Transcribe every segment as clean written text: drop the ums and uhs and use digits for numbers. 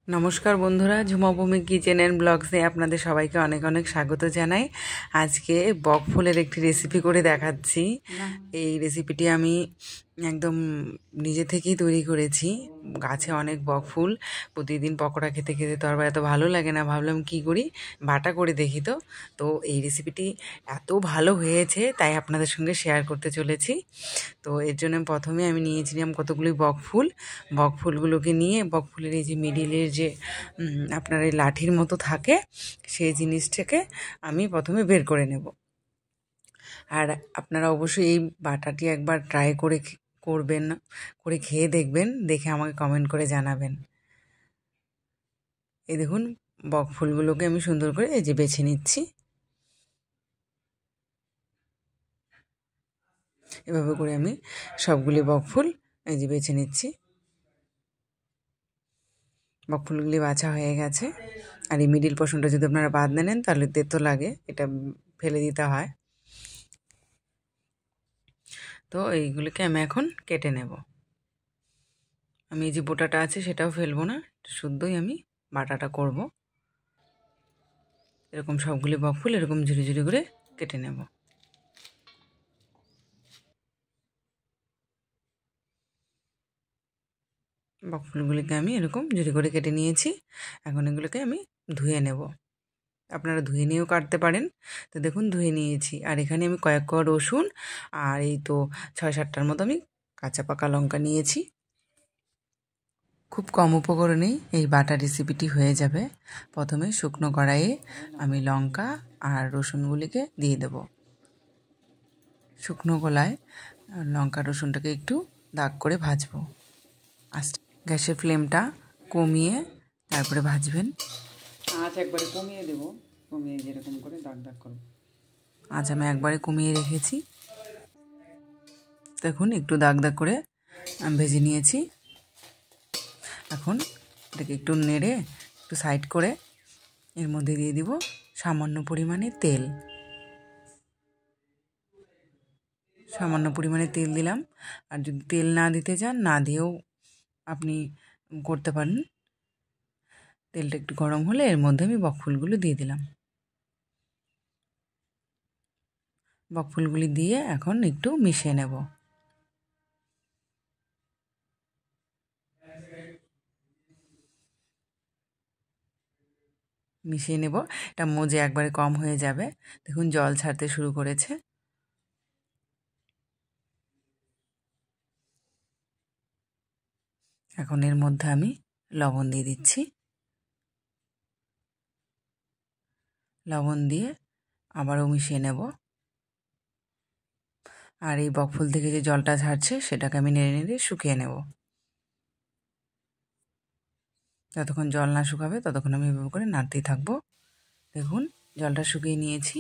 নমস্কার বন্ধুরা, ঝুমা ভূমি কিচেন অ্যান্ড ব্লগসে আপনাদের সবাইকে অনেক অনেক স্বাগত জানাই। আজকে বক ফুলের একটি রেসিপি করে দেখাচ্ছি। এই রেসিপিটি আমি একদম নিজে থেকেই তৈরি করেছি। গাছে অনেক বক ফুল, প্রতিদিন পকোড়া খেতে খেতে তো আর এত ভালো লাগে না, ভাবলাম কি করি বাটা করে দেখি। তো এই রেসিপিটি এত ভালো হয়েছে তাই আপনাদের সঙ্গে শেয়ার করতে চলেছি। তো এর জন্য প্রথমে আমি নিয়েছিলাম কতগুলি বক ফুলগুলোকে নিয়ে বক ফুলের এই যে মিডিলের যে আপনার এই লাঠির মতো থাকে সেই জিনিসটাকে আমি প্রথমে বের করে নেব। আর আপনারা অবশ্যই এই বাটাটি একবার ট্রাই করবেন, করে খেয়ে দেখবেন, দেখে আমাকে কমেন্ট করে জানাবেন। এই দেখুন, বক ফুলগুলোকে আমি সুন্দর করে এই যে বেছে নিচ্ছি। এভাবে করে আমি সবগুলি বক ফুল এই যে বেছে নিচ্ছি। বক ফুলগুলি বাছা হয়ে গেছে। আর এই মিডিল পোর্শনটা যদি আপনারা বাদ নেন তাহলে তেতো লাগে, এটা ফেলে দিতে হয়। তো এইগুলিকে আমি এখন কেটে নেব। আমি এই যে বোটাটা আছে সেটাও ফেলবো না, শুদ্ধই আমি বাটাটা করব। এরকম সবগুলি বক ফুল এরকম ঝুড়ি ঝুড়ি করে কেটে নেব। বক ফুলগুলিকে আমি এরকম ঝুড়ি করে কেটে নিয়েছি। এখন এগুলোকে আমি ধুয়ে নেব। আপনারা ধুয়ে নিয়েও কাটতে পারেন। তো দেখুন ধুয়ে নিয়েছি। আর এখানে আমি কয়েক কোয়া রসুন আর এই তো 6-7টার মতো আমি কাঁচা পাকা লঙ্কা নিয়েছি। খুব কম উপকরণেই এই বাটা রেসিপিটি হয়ে যাবে। প্রথমে শুকনো কড়াইয়ে আমি লঙ্কা আর রসুনগুলিকে দিয়ে দেব। শুকনো কড়ায় লঙ্কা রসুনটাকে একটু দাগ করে ভাজবো। আস্তে গ্যাসের ফ্লেমটা কমিয়ে তারপরে ভাজবেন। আঁচ একবারে কমিয়ে দেব, কমিয়ে যেরকম করে দাগ দাগ করব। আজ আমি একবারে কমিয়ে রেখেছি। দেখুন একটু দাগ দাগ করে ভেজে নিয়েছি। এখন এটাকে একটু নেড়ে একটু সাইড করে এর মধ্যে দিয়ে দিব সামান্য পরিমাণে তেল। সামান্য পরিমাণে তেল দিলাম। আর যদি তেল না দিতে চান না দিয়েও আপনি করতে পারেন। তেলটা একটু গরম হলে এর মধ্যে আমি বকফুলগুলো দিয়ে দিলাম। বকফুলগুলি দিয়ে এখন একটু মিশিয়ে নেব। মিশিয়ে নেব। এটা মজে একবারে কম হয়ে যাবে। দেখুন জল ছাড়তে শুরু করেছে। এখন এর মধ্যে আমি লবণ দিয়ে দিচ্ছি। লবণ দিয়ে আবারও মিশিয়ে নেব। আর এই বকফুল থেকে যে জলটা ছাড়ছে সেটাকে আমি নেড়ে নেড়ে শুকিয়ে নেব। যতক্ষণ জল না শুকাবে ততক্ষণ আমি এভাবে করে নাড়তেই থাকবো। দেখুন জলটা শুকিয়ে নিয়েছি।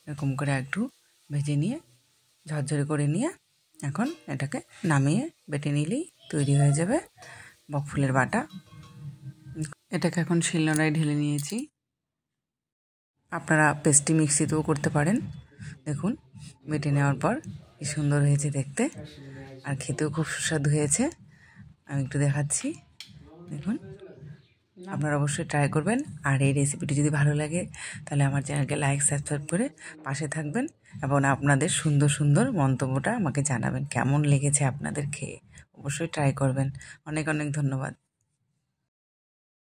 এরকম করে একটু ভেজে নিয়ে ঝরঝরে করে নিয়ে এখন এটাকে নামিয়ে বেটে নিলেই তৈরি হয়ে যাবে বকফুলের বাটা। এটাকে এখন শিলনোড়ায় ঢেলে নিয়েছি। আপনারা পেস্টি মিক্সিতেও করতে পারেন। দেখুন বেটে নেওয়ার পর কি সুন্দর হয়েছে দেখতে, আর খেতেও খুব সুস্বাদু হয়েছে। আমি একটু দেখাচ্ছি। দেখুন আপনারা অবশ্যই ট্রাই করবেন। আর এই রেসিপিটি যদি ভালো লাগে তাহলে আমার চ্যানেলকে লাইক সাবস্ক্রাইব করে পাশে থাকবেন এবং আপনাদের সুন্দর সুন্দর মন্তব্যটা আমাকে জানাবেন, কেমন লেগেছে আপনাদের খেয়ে। অবশ্যই ট্রাই করবেন। অনেক অনেক ধন্যবাদ।